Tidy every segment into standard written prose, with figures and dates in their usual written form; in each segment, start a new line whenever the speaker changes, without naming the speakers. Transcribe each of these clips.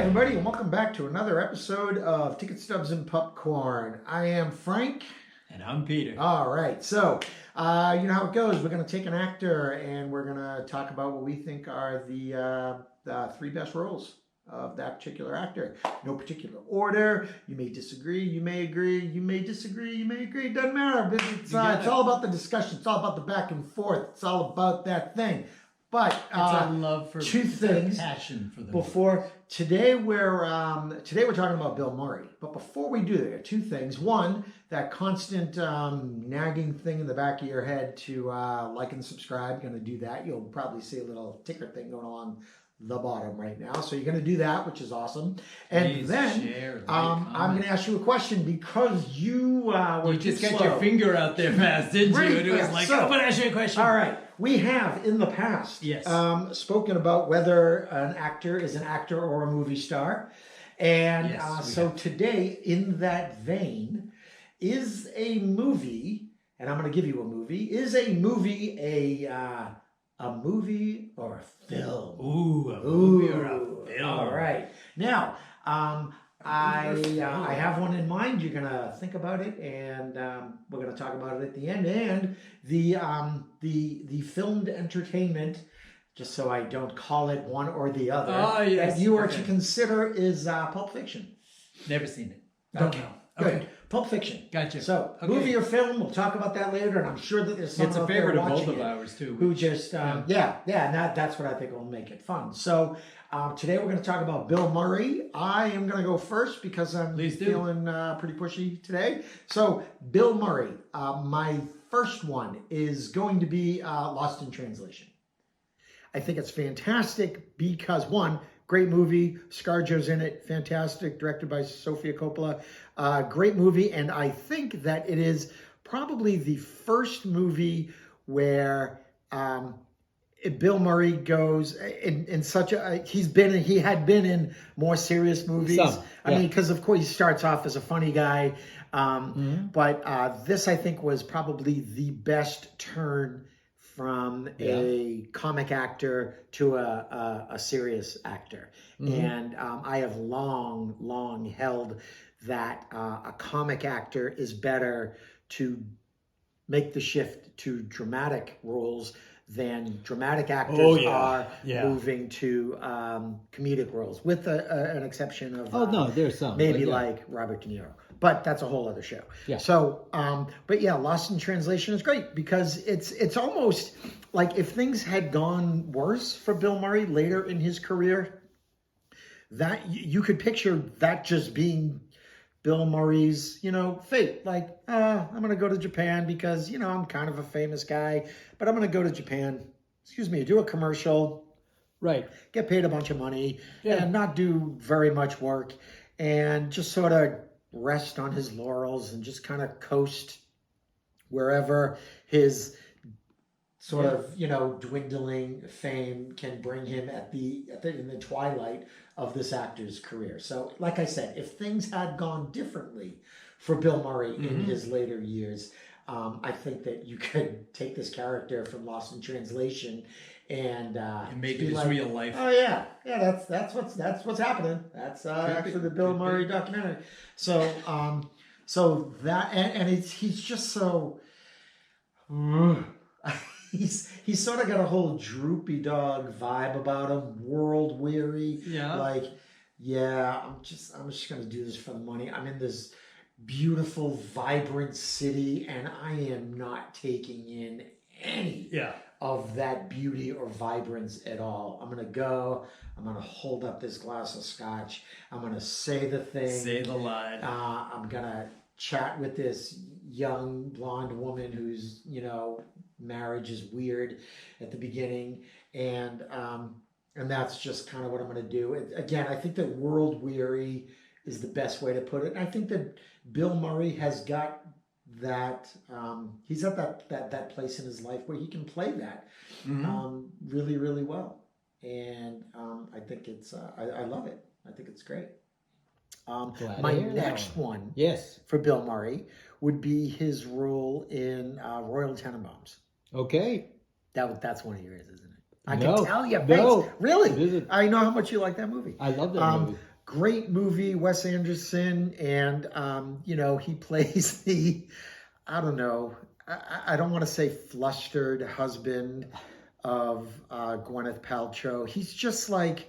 everybody, and welcome back to another episode of Ticket Stubs and Popcorn. I am Frank.
And I'm Peter.
All right, so you know how it goes. We're going to take an actor and we're going to talk about what we think are the three best roles of that particular actor. No particular order. You may disagree, you may agree, you may disagree, you may agree. It doesn't matter. It's all about the discussion. It's all about the back and forth. It's all about that thing. But
it's a love for
two things.
Passion for the
before today we're talking about Bill Murray. But before we do that, two things. One, that constant nagging thing in the back of your head to like and subscribe. You're going to do that. You'll probably see a little ticker thing going along the bottom right now. So you're going to do that, which is awesome. And
Please
then
share,
I'm going to ask you a question because you were
just
too
got
slow.
your finger out there fast, didn't you? And it was
fast.
like,
So,
I'm going to ask you a question.
All right. We have in the past spoken about whether an actor is an actor or a movie star. And so today, in that vein, is a movie, and I'm going to give you a movie, is a movie a movie or a film?
Ooh, a movie or a film.
All right. Now, I have one in mind. You're going to think about it, and we're going to talk about it at the end. And the filmed entertainment, just so I don't call it one or the other, that you are to consider is Pulp Fiction.
Never seen it.
Don't know. Good.
Okay.
Pulp Fiction.
Gotcha.
So, movie or film, we'll talk about that later, and I'm sure that there's someone
It's a
out there
favorite of
watching
both of
it
ours, too.
who just, and that's what I think will make it fun. So, today we're going to talk about Bill Murray. I am going to go first because I'm feeling pretty pushy today. So, Bill Murray, my first one is going to be Lost in Translation. I think it's fantastic because, one, great movie, ScarJo's in it, fantastic, directed by Sofia Coppola. Great movie, and I think that it is probably the first movie where Bill Murray goes in such a he had been in more serious movies. I mean, because of course he starts off as a funny guy, but this I think was probably the best turn from a comic actor to a serious actor. And I have long held that a comic actor is better to make the shift to dramatic roles than dramatic actors are moving to comedic roles, with an exception of
there's some
maybe like Robert De Niro. But that's a whole other show. Yeah. So, Lost in Translation is great because it's almost like if things had gone worse for Bill Murray later in his career, that you could picture that just being Bill Murray's, fate. Like, I'm going to go to Japan because, I'm kind of a famous guy, but I'm going to go to Japan, do a commercial, right? Get paid a bunch of money and not do very much work and just sort of rest on his laurels and just kind of coast wherever his sort of dwindling fame can bring him in the twilight of this actor's career. So like I said, if things had gone differently for Bill Murray in his later years, I think that you could take this character from Lost in Translation and
make it his real life.
Oh yeah, that's what's happening. That's actually the Bill Murray documentary. So that and he's just so. He's sort of got a whole droopy dog vibe about him, world weary. Yeah. Like, I'm just gonna do this for the money. I'm in this beautiful, vibrant city, and I am not taking in any of that beauty or vibrance at all. I'm gonna go. I'm gonna hold up this glass of scotch. I'm gonna say the thing.
Say the line.
I'm gonna chat with this young blonde woman who's marriage is weird at the beginning, and that's just kind of what I'm going to do. Again, I think that world weary is the best way to put it. And I think that Bill Murray has got that. He's at that place in his life where he can play that really, really well, and I think it's I love it. I think it's great. My next one for Bill Murray would be his role in Royal Tenenbaums.
Okay.
That's one of yours, isn't it? I can tell you. No. Really? I know how much you like that movie.
I love that movie.
great movie, Wes Anderson, and he plays the, I don't know, I don't want to say flustered husband of Gwyneth Paltrow. He's just like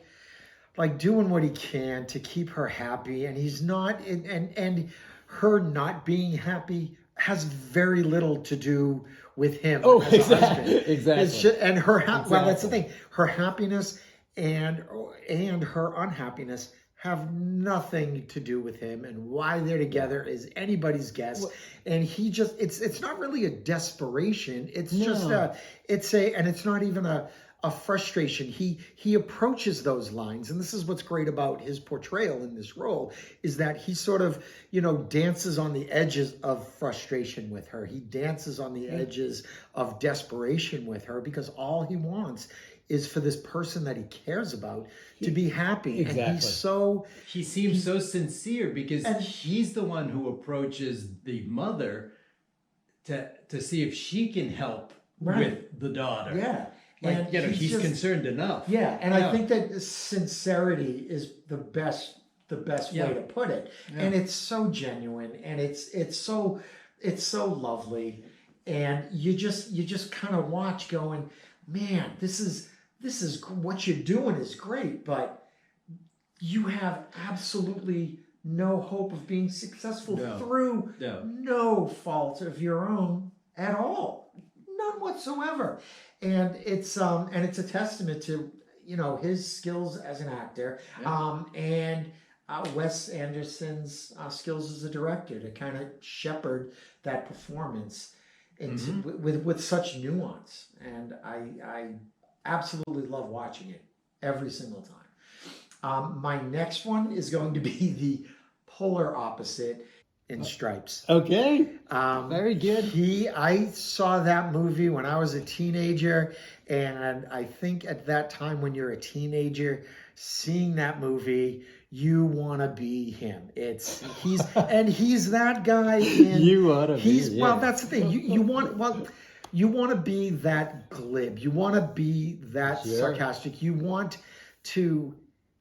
doing what he can to keep her happy, and he's not, and her not being happy has very little to do with him as a husband.
Exactly.
It's just, and her well, that's the thing. Her happiness and her unhappiness have nothing to do with him, and why they're together is anybody's guess. Well, and he just, it's not really a desperation. It's just and it's not even a frustration. He approaches those lines, and this is what's great about his portrayal in this role, is that he sort of, dances on the edges of frustration with her. He dances on the edges of desperation with her, because all he wants is for this person that he cares about to be happy.
Exactly.
And
he seems so sincere, because he's the one who approaches the mother to see if she can help with the daughter.
Yeah.
Like, he's concerned enough.
Yeah, and I think that sincerity is the best way to put it. Yeah. And it's so genuine, and it's so lovely, and you just kind of watch going, man, this is what you're doing is great, but you have absolutely no hope of being successful through no fault of your own at all. None whatsoever. And it's a testament to his skills as an actor, and Wes Anderson's skills as a director to kind of shepherd that performance into, with such nuance. And I absolutely love watching it every single time. My next one is going to be the polar opposite. In Stripes.
Okay. Very good.
I saw that movie when I was a teenager, and I think at that time, when you're a teenager, seeing that movie, you want to be him. He's that guy.
You want to be.
Well, that's the thing. You want to be that glib. You want to be that sarcastic. You want to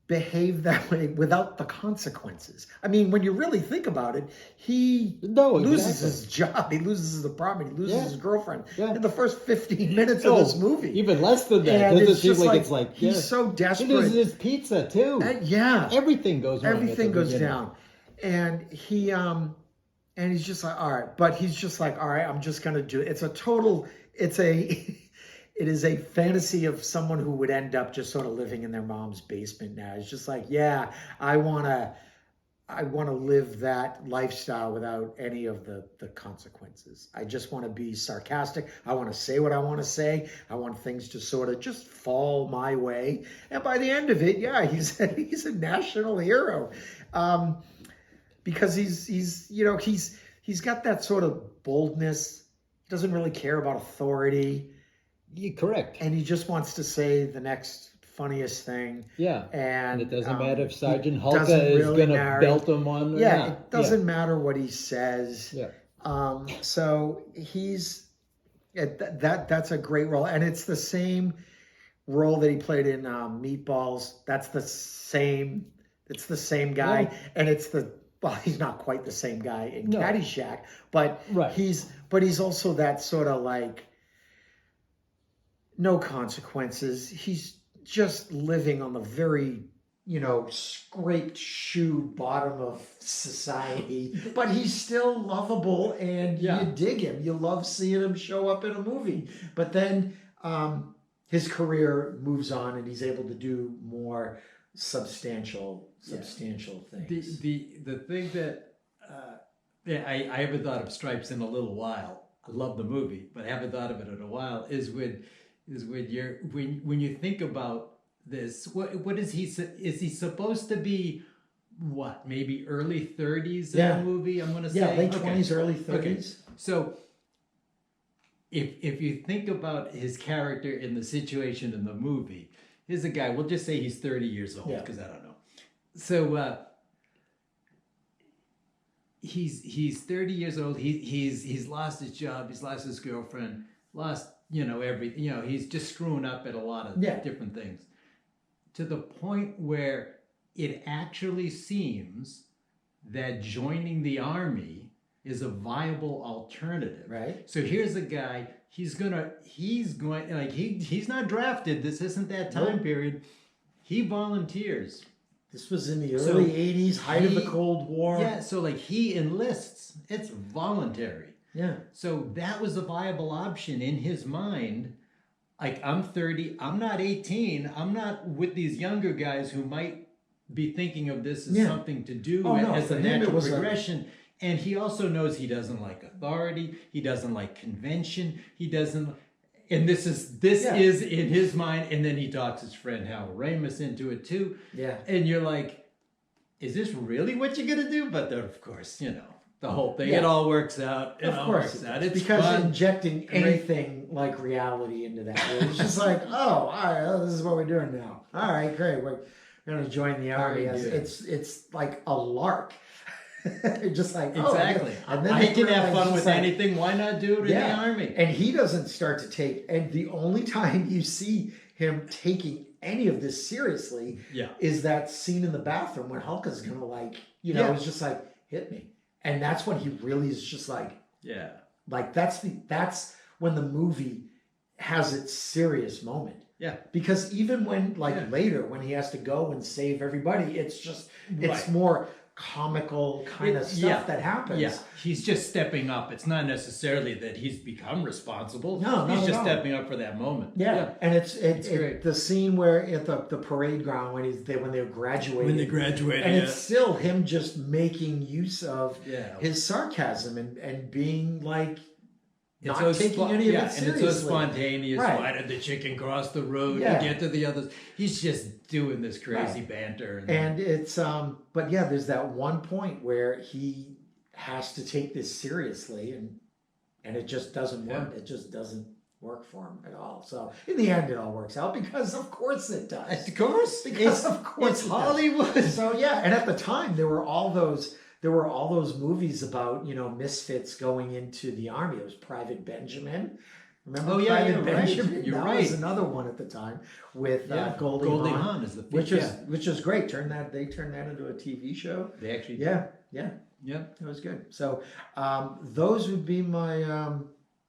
behave that way without the consequences. I mean, when you really think about it, he loses his job, he loses his apartment, he loses his girlfriend in the first 15 minutes of this movie.
Even less than that.
And it's like he's so desperate.
He loses his pizza too. Everything goes wrong.
Everything goes down. And he's just like, all right. But he's just like, all right, I'm just going to do it. It is a fantasy of someone who would end up just sort of living in their mom's basement now. It's just like, I want to live that lifestyle without any of the consequences. I just want to be sarcastic. I want to say what I want to say. I want things to sort of just fall my way. And by the end of it, he's a national hero, because he's got that sort of boldness. He doesn't really care about authority.
You're correct.
And he just wants to say the next funniest thing. Yeah. And
it doesn't matter if Sergeant Hulka is going to belt him on.
It doesn't matter what he says. Yeah. So he's that's a great role, and it's the same role that he played in Meatballs. That's the same. It's the same guy, and it's he's not quite the same guy in Caddyshack, but he's also that sort of like, no consequences. He's just living on the very, scraped shoe bottom of society, but he's still lovable, and you dig him. You love seeing him show up in a movie. But then his career moves on, and he's able to do more substantial things.
The thing that I haven't thought of Stripes in a little while. I love the movie, but I haven't thought of it in a while. Is when you think about this, what is he supposed to be? What, maybe early 30s in the movie? I'm going to say
late 20s, early 30s. Okay.
So if you think about his character in the situation in the movie, here's a guy. We'll just say he's 30 years old, because I don't know. So he's 30 years old. He's lost his job. He's lost his girlfriend. Lost everything. He's just screwing up at a lot of different things, to the point where it actually seems that joining the army is a viable alternative.
Right.
So here's a guy, he's going like he's not drafted. This isn't that time period. He volunteers.
This was in the early 80s, height of the Cold War.
Yeah, so like he enlists. It's voluntary.
Yeah.
So that was a viable option in his mind. Like, I'm 30, I'm not 18, I'm not with these younger guys who might be thinking of this as something to do as a natural progression. And he also knows he doesn't like authority, he doesn't like convention, he doesn't, and this is in his mind, and then he talks his friend Hal Ramis into it too.
Yeah.
And you're like, is this really what you're gonna do? But then, of course, the whole thing, it all works out. Of course, it's
because
fun.
Injecting anything like reality into that, it's just like, oh, all right, this is what we're doing now. All right, great, we're gonna join the army. It's like a lark. Just like
exactly.
And then
I can have fun with anything. Why not do it in the army?
And he doesn't start to take. And the only time you see him taking any of this seriously, is that scene in the bathroom when Hulka's gonna it's just like, hit me. And that's when he really is just like, like that's when the movie has its serious moment.
Yeah.
Because even when later when he has to go and save everybody, it's just it's more comical kind of stuff that happens.
Yeah, he's just stepping up. It's not necessarily that he's become responsible.
No,
he's just stepping up for that moment.
Yeah. And it's great. The scene where at the parade ground when they're graduating.
When they graduate,
and it's still him just making use of his sarcasm and being like not taking any of it seriously.
And it's so spontaneous. Why did the chicken cross the road to get to the others? He's just doing this crazy banter.
And it's, but there's that one point where he has to take this seriously and it just doesn't work. It just doesn't work for him at all. So in the end, it all works out because of course it does.
Of course.
Because of course
it's Hollywood.
So and at the time there were all those movies about, misfits going into the army. It was Private Benjamin. Remember Private Benjamin?
Right. You're
that
right.
was another one at the time with Goldie Hawn
is the
which is great. They turned that into a TV show.
They actually
it was good. So those would be my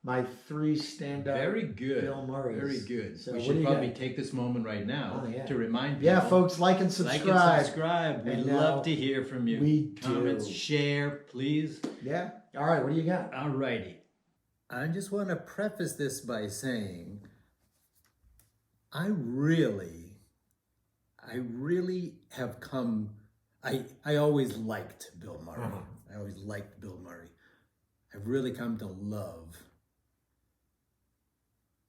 my three standout.
Very good.
Bill Murray's.
Very good.
So
we should probably take this moment right now to remind people.
Yeah, folks, like and subscribe.
We'd love to hear from you.
We
Comments, share, please.
Yeah. All right, what do you got?
All righty. I just want to preface this by saying I really have come... I always liked Bill Murray. I always liked Bill Murray. I've really come to love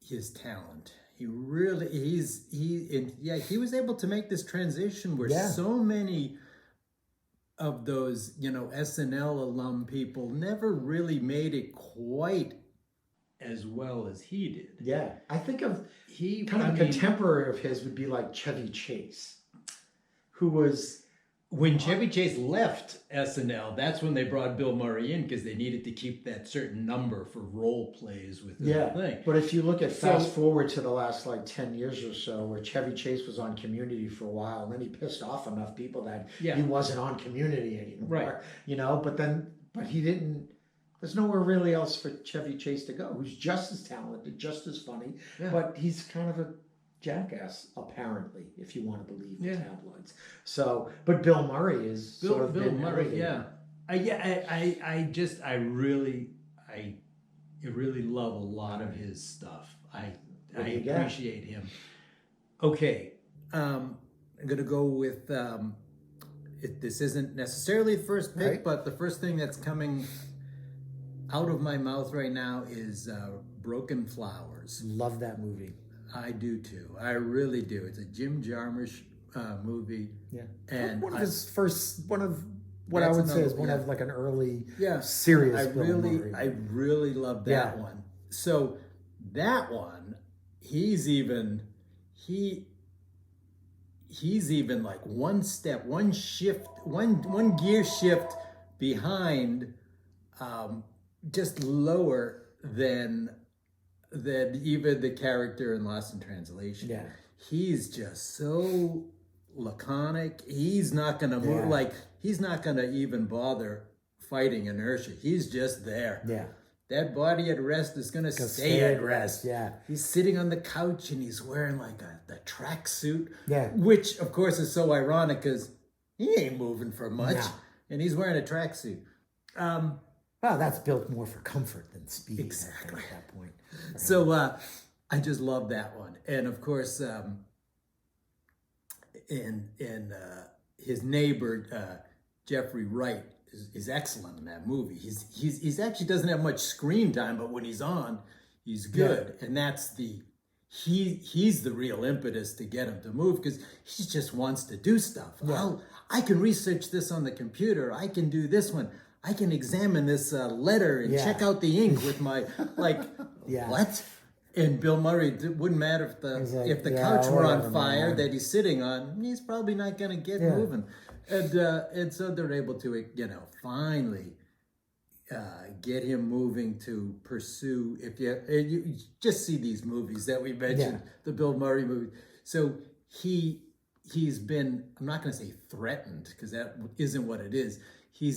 his talent. He was able to make this transition where so many of those, SNL alum people never really made it quite as well as he did.
Yeah. I think of a contemporary of his would be like Chevy Chase, who was...
When Chevy Chase left SNL, that's when they brought Bill Murray in because they needed to keep that certain number for role plays with the thing.
But if you look at fast forward to the last 10 years or so, where Chevy Chase was on Community for a while, and then he pissed off enough people that he wasn't on Community anymore. Right. But he didn't. There's nowhere really else for Chevy Chase to go. Who's just as talented, just as funny, but he's kind of a jackass, apparently, if you want to believe the tabloids. So, but Bill Murray is Bill Murray.
I really love a lot of his stuff. I appreciate him. Okay, I'm gonna go with this isn't necessarily the first pick, but the first thing that's coming out of my mouth right now is Broken Flowers.
Love that movie.
I do too. I really do. It's a Jim Jarmusch movie.
Yeah.
And
one of what I would say is one of an early serious Bill Murray.
I really love that one. So that one, he's even one gear shift behind, just lower than even the character in Lost in Translation.
Yeah.
He's just so laconic. He's not going to move, like, he's not going to even bother fighting inertia. He's just there.
Yeah.
That body at rest is going to stay at rest.
Yeah.
He's sitting on the couch and he's wearing like the track suit,
which
of course is so ironic because he ain't moving for much, and he's wearing a track suit.
Well, that's built more for comfort than speed.
Exactly.
At that point. Right.
So I just love that one, and of course, his neighbor Jeffrey Wright is excellent in that movie. He's actually doesn't have much screen time, but when he's on, he's good, and that's he's the real impetus to get him to move because he just wants to do stuff. Yeah. I can research this on the computer. I can do this one. I can examine this letter and check out the ink with my what? And Bill Murray, it wouldn't matter if the couch were on fire that he's sitting on. He's probably not going to get moving. And so they're able to, finally get him moving to pursue. If you just see these movies that we mentioned, the Bill Murray movie. So he's been, I'm not going to say threatened because that isn't what it is. He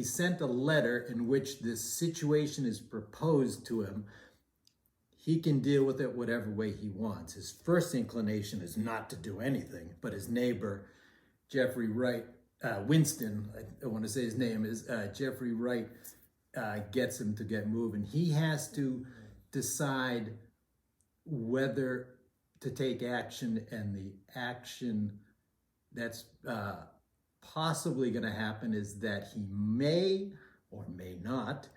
sent a letter in which this situation is proposed to him. He can deal with it whatever way he wants. His first inclination is not to do anything, but his neighbor, Jeffrey Wright, Winston, I want to say his name is Jeffrey Wright, gets him to get moving. He has to decide whether to take action, and the action that's possibly going to happen is that he may or may not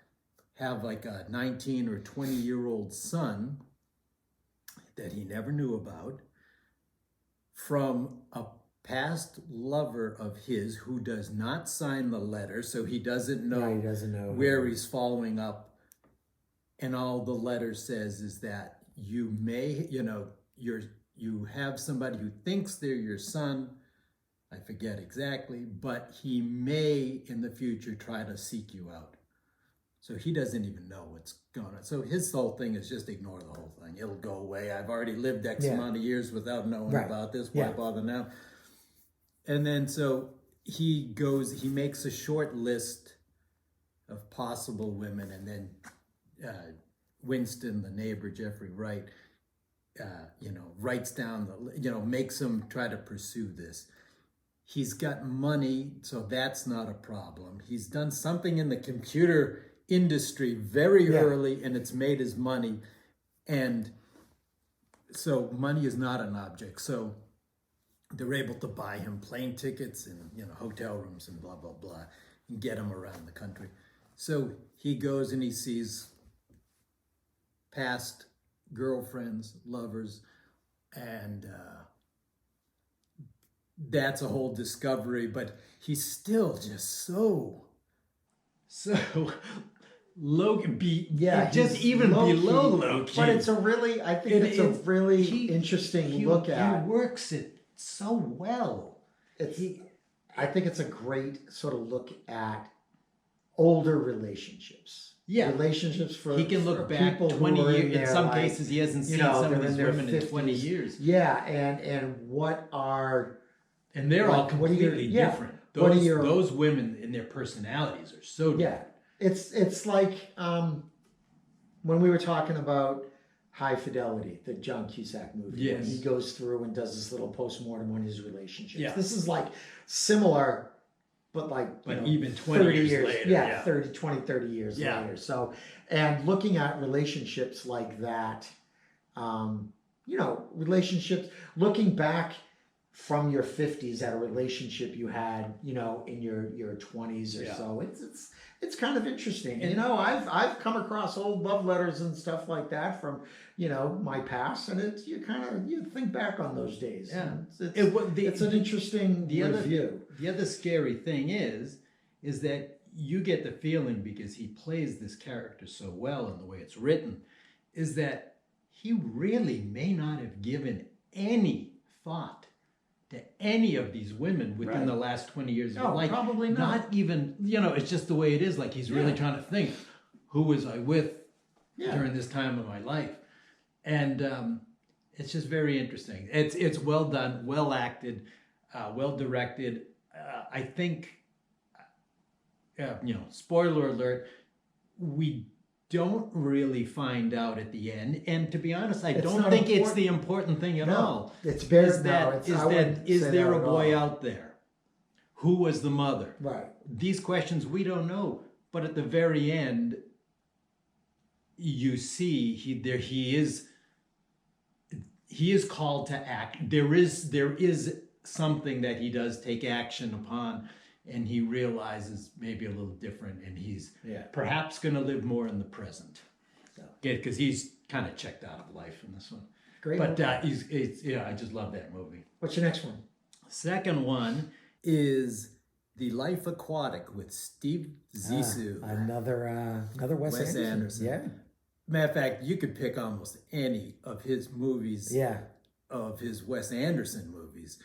have like a 19 or 20-year-old son that he never knew about from a past lover of his who does not sign the letter, so he doesn't know, where he's following up. And all the letter says is that you may, you have somebody who thinks they're your son. I forget exactly, but he may in the future try to seek you out. So he doesn't even know what's going on. So his whole thing is just ignore the whole thing. It'll go away. I've already lived X amount of years without knowing about this. Why bother now? And then so he makes a short list of possible women, and then Winston, the neighbor, Jeffrey Wright, writes down makes him try to pursue this. He's got money, so that's not a problem. He's done something in the computer industry very early, and it's made his money. And so money is not an object. So they're able to buy him plane tickets and hotel rooms and blah, blah, blah, and get him around the country. So he goes and he sees past girlfriends, lovers, and that's a whole discovery, but he's still just so low key. Just even below low key.
But it's a really, I think it's a really interesting look at.
He works it so well.
I think it's a great sort of look at older relationships. Relationships for
he can look back 20 years. In some cases, he hasn't seen some of these women in 20 years.
Yeah, and what are...
And they're all completely different. Those women in their personalities are so different.
It's like when we were talking about High Fidelity, the John Cusack movie.
Yes.
When he goes through and does this little postmortem on his relationships. Yeah. This is like similar, but
even 20 years later.
30 years later. So, and looking at relationships like that, relationships, looking back from your 50s at a relationship you had, in your 20s or so. It's kind of interesting. And, I've come across old love letters and stuff like that from, my past, and you think back on those days.
Yeah.
It's an interesting review.
The other scary thing is that you get the feeling, because he plays this character so well in the way it's written, is that he really may not have given any thought to any of these women within the last 20 years.
Probably not.
Not even, it's just the way it is. Like, he's really trying to think, who was I with during this time of my life? And it's just very interesting. It's well done, well acted. well directed. I think, spoiler alert, we don't really find out at the end. And to be honest, I don't think it's the important thing at all.
It's very
is there a boy out there? Who was the mother?
Right.
These questions we don't know. But at the very end, you see he is called to act. There is something that he does take action upon, and he realizes maybe a little different, and he's perhaps going to live more in the present. Because he's kind of checked out of life in this one.
Great.
But I just love that movie.
What's your next one?
Second one is The Life Aquatic with Steve Zissou.
Another Wes Anderson. Yeah.
Matter of fact, you could pick almost any of his movies.
Yeah.
Of his Wes Anderson movies,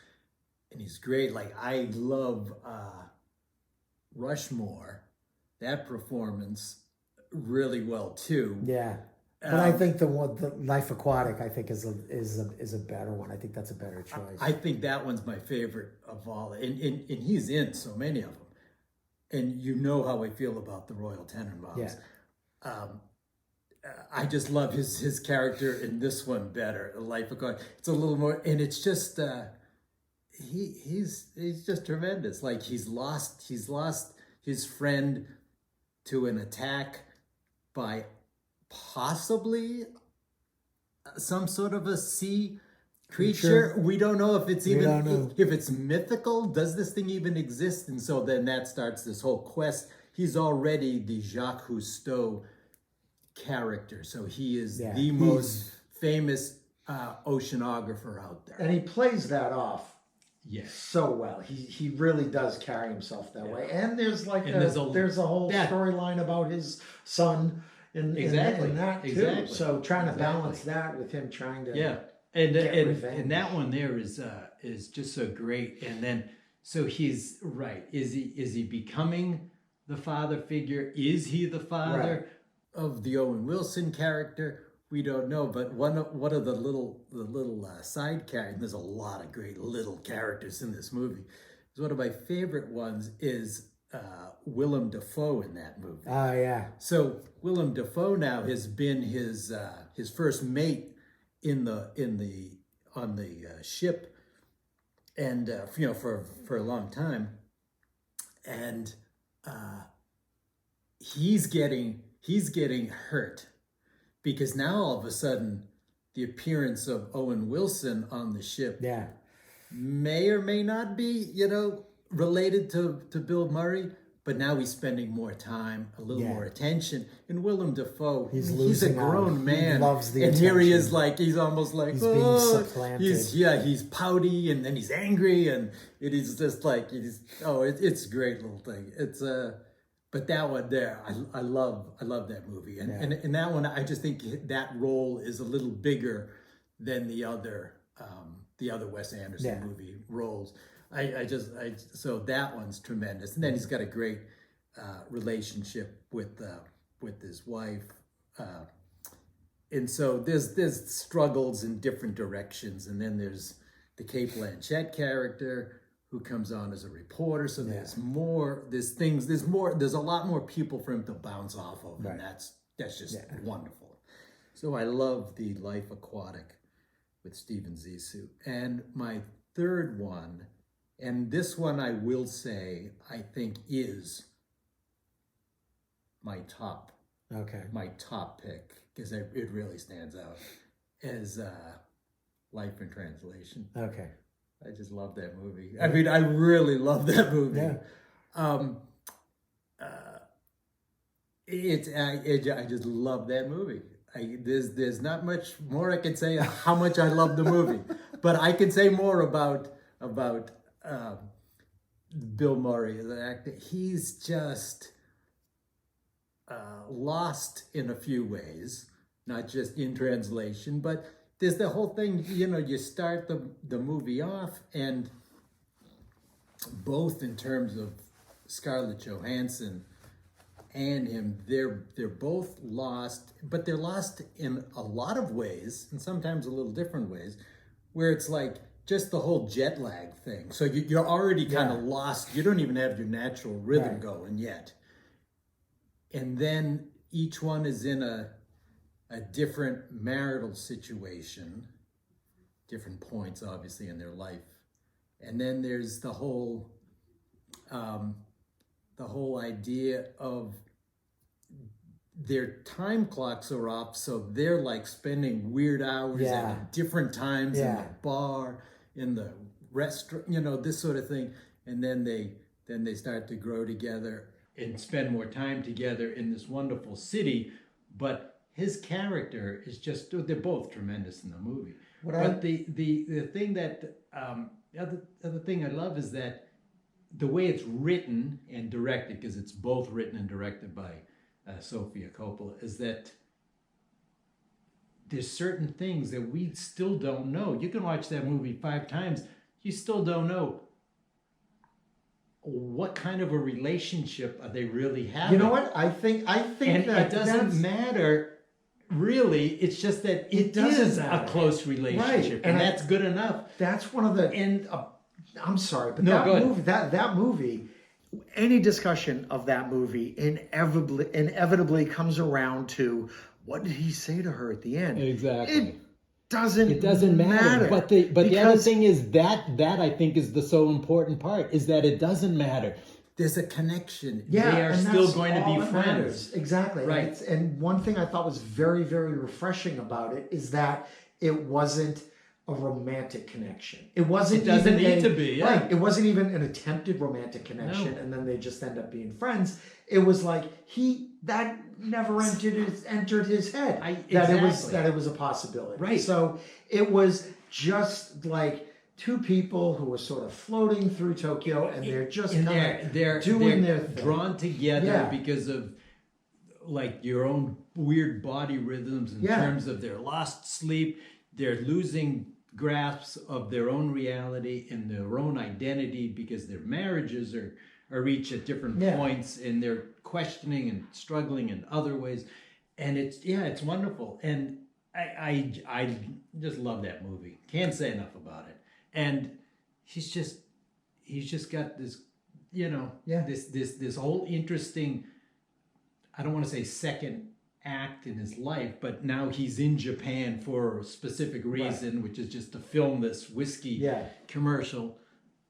and he's great. Like, I love Rushmore, that performance really well too.
Yeah. But I think the Life Aquatic, I think is a better one. I think that's a better choice.
I think that one's my favorite of all, and he's in so many of them. And you know how I feel about the Royal Tenenbaums.
Yeah.
I just love his character in this one better. Life Aquatic. It's a little more, and it's just he's just tremendous. Like, he's lost his friend to an attack by possibly some sort of a sea creature. We don't know if it's if it's mythical. Does this thing even exist? And so then that starts this whole quest. He's already the Jacques Cousteau character, so he is the most famous oceanographer out there,
and he plays that off so well. He really does carry himself that way. And there's there's a whole storyline about his son in that too. So trying to balance that with him trying to
and that one there is just so great. And then so he's right. Is he becoming the father figure? Is he the father? Right. Of the Owen Wilson character, we don't know, but one of the little side characters. There's a lot of great little characters in this movie. One of my favorite ones is Willem Dafoe in that movie.
Oh yeah.
So Willem Dafoe now has been his first mate on the ship, and for a long time, and he's getting hurt because now all of a sudden the appearance of Owen Wilson on the ship may or may not be, related to Bill Murray, but now he's spending more time, a little more attention. And Willem Dafoe, he's a grown man.
He loves the
attention.
Here
he is he's almost like,
he's being supplanted.
He's pouty and then he's angry and it is just like, it's a great little thing. It's but that one there, I love that movie, and that one, I just think that role is a little bigger than the other Wes Anderson movie roles. So that one's tremendous, and then he's got a great relationship with his wife, and so there's struggles in different directions, and then there's the Cate Blanchett character, who comes on as a reporter. So there's a lot more people for him to bounce off of. Right. And that's just wonderful. So I love The Life Aquatic with Steven Zissou. And my third one, and this one I will say, I think is my top pick, because it really stands out, is Life in Translation.
Okay.
I just love that movie. I mean, I really love that movie.
Yeah.
I just love that movie. There's not much more I can say how much I love the movie, but I can say more about Bill Murray as an actor. He's just lost in a few ways, not just in translation, but there's the whole thing, you start the movie off, and both in terms of Scarlett Johansson and him, they're both lost, but they're lost in a lot of ways, and sometimes a little different ways, where it's like just the whole jet lag thing. So you're already kind of lost. You don't even have your natural rhythm going yet. And then each one is in a different marital situation, different points, obviously, in their life. And then there's the whole idea of their time clocks are off, so they're like spending weird hours at different times in the bar, in the restaurant, this sort of thing. And then they start to grow together and spend more time together in this wonderful city. But his character is just, they're both tremendous in the movie. The thing that, the other thing I love is that the way it's written and directed, because it's both written and directed by Sofia Coppola, is that there's certain things that we still don't know. You can watch that movie 5 times, you still don't know what kind of a relationship are they really having.
You know what? I think
and
that
it doesn't matter really. It's just that it is a close relationship, and that's good enough.
That's one of the.
And
I'm sorry, but
no,
that movie, any discussion of that movie inevitably comes around to what did he say to her at the end?
Exactly.
It
doesn't matter. But the other thing is that I think is the so important part, is that it doesn't matter.
There's a connection.
Yeah,
they are still going to be friends.
Matters. Exactly.
Right.
And one thing I thought was very, very refreshing about it is that it wasn't a romantic connection. It wasn't.
It doesn't need to be. Yeah.
Right. It wasn't even an attempted romantic connection, and then they just end up being friends. It was like that never entered his head that it was a possibility.
Right.
So it was just like two people who were sort of floating through Tokyo, and they're just they're doing their thing.
Drawn together because of like your own weird body rhythms in terms of their lost sleep. They're losing grasps of their own reality and their own identity because their marriages are reached at different points, and they're questioning and struggling in other ways. And it's wonderful. And I just love that movie. Can't say enough about it. And he's just got this, this whole interesting, I don't want to say second act in his life, but now he's in Japan for a specific reason, which is just to film this whiskey commercial.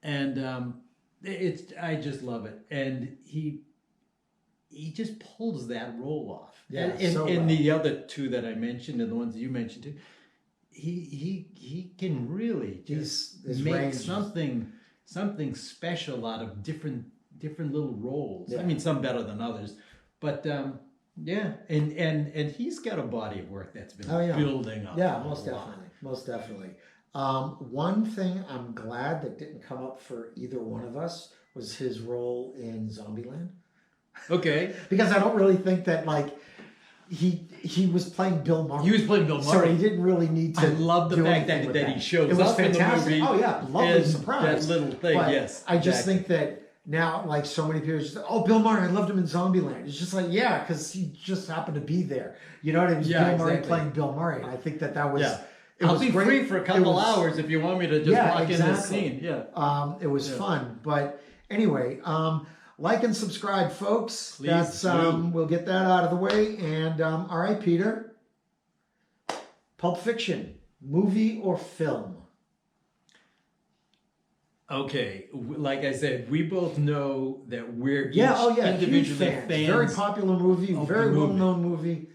And I just love it. And he just pulls that role off.
Yeah,
and the other two that I mentioned and the ones that you mentioned too, he can really just make something special out of different little roles. I mean, some better than others, but and he's got a body of work that's been building up.
Yeah, most definitely. One thing I'm glad that didn't come up for either one of us was his role in Zombieland.
Okay.
Because I don't really think that he was playing Bill Murray.
He was playing Bill Murray.
So he didn't really need to.
I love the fact that he shows up in the movie.
Oh yeah, lovely surprise.
That little thing,
but
yes.
I just think that now, like so many people, just Bill Murray, I loved him in Zombieland. It's just like, because he just happened to be there. You know what I mean? Bill Murray playing Bill Murray, and I think that was.
Yeah. I'll be free for a couple hours if you want me to just walk in this scene. Yeah.
It was fun, but anyway, like and subscribe, folks.
Please
we'll get that out of the way. And all right, Peter. Pulp Fiction, movie or film?
Okay, like I said, we both know that we're each
individually
fans.
Very popular movie, very well-known movie.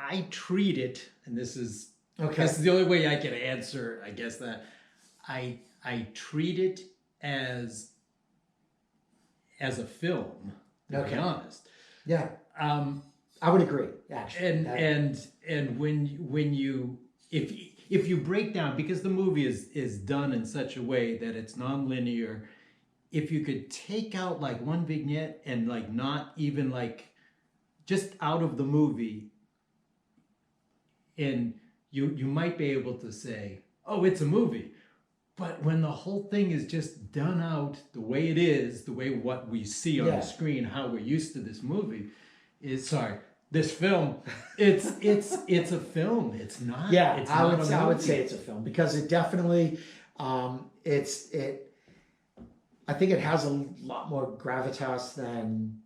I treat it, and this is the only way I can answer, I guess, that I treat it as a film, to be honest.
Yeah. I would agree, actually.
And when you if you break down, because the movie is done in such a way that it's non-linear, if you could take out like one vignette and like not even like just out of the movie, and you might be able to say, oh, it's a movie. But when the whole thing is just done out the way it is, the way what we see on the screen, how we're used to this movie, this film, it's a film. It's not.
Yeah,
it's
I
not
would say it's a film because it definitely, I think it has a lot more gravitas than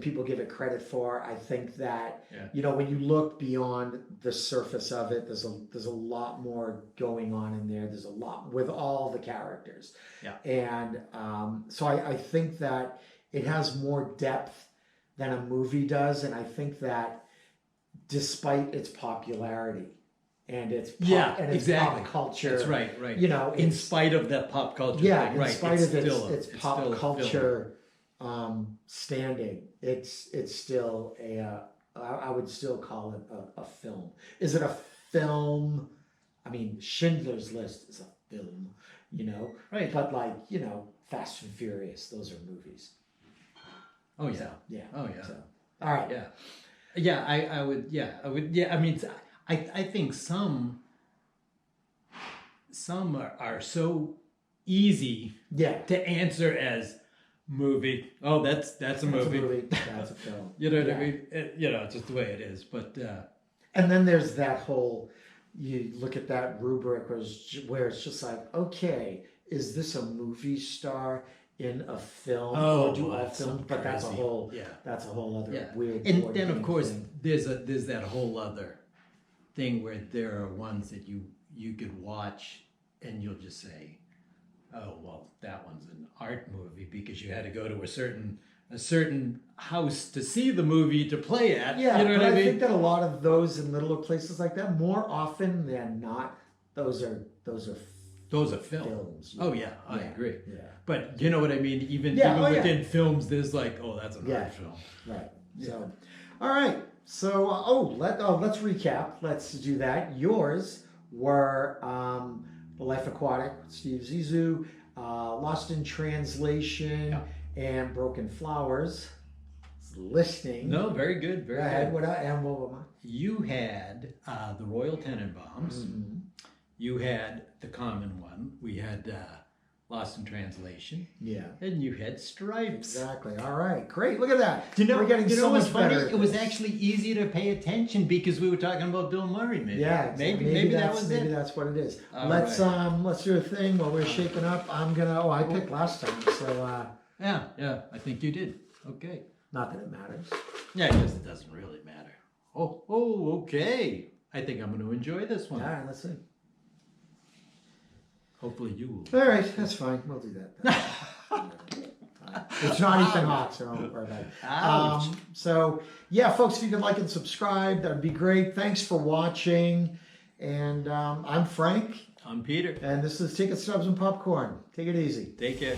people give it credit for. I think that when you look beyond the surface of it, there's a lot more going on in there. There's a lot with all the characters, and so I think that it has more depth than a movie does, and I think that despite its popularity and its pop culture,
that's right. In spite of that pop culture, thing,
in spite of its pop culture standing, it's still I would still call it a film. Is it a film? I mean, Schindler's List is a film,
right?
But Fast and Furious, those are movies.
Oh yeah,
so, yeah.
Oh yeah.
So, all right.
Yeah. I would. Yeah. I mean, I think some are so easy to answer as movie. Oh, that's a movie.
That's a film.
You know what I mean? It's just the way it is. But
and then there's that whole. You look at that rubric where it's just like, okay, is this a movie star in a film?
Or
do all films? But that's a whole other weird.
And then of course there's that whole other thing where there are ones that you could watch and you'll just say, oh well, that one's an art movie because you had to go to a certain house to see the movie to play at.
Yeah,
you know what I mean?
think that a lot of those in littler places like that, more often than not, those are films.
Oh yeah, I agree.
Yeah.
But you know what I mean? Even within films, there's like, oh, that's an art film.
Right. Yeah. So, all right. So, let's recap. Let's do that. Yours were The Life Aquatic, Steve Zissou, Lost in Translation, and Broken Flowers. Listening.
No, very good. Very good.
What was mine?
You had the Royal Tenenbaums.
Mm-hmm.
You had the common one. We had Lost in Translation.
Yeah.
And you had Stripes.
Exactly. All right. Great. Look at that.
We're getting so much funny.
better.
It was actually easy to pay attention because we were talking about Bill Murray. Maybe.
Yeah.
Maybe that was it.
Maybe that's what it is. Let's do a thing while we're shaking up. I'm gonna. Oh, I picked last time, so.
Yeah. I think you did. Okay.
Not that it matters.
Yeah, I guess it doesn't really matter. Oh, okay. I think I'm going to enjoy this one.
All right. Let's see.
Hopefully you will.
All right, that's fine. We'll do that. It's not Ethan Hawke, so don't worry about it. So, yeah, folks, if you could like and subscribe, that would be great. Thanks for watching. And I'm Frank.
I'm Peter.
And this is Ticket Stubs and Popcorn. Take it easy.
Take care.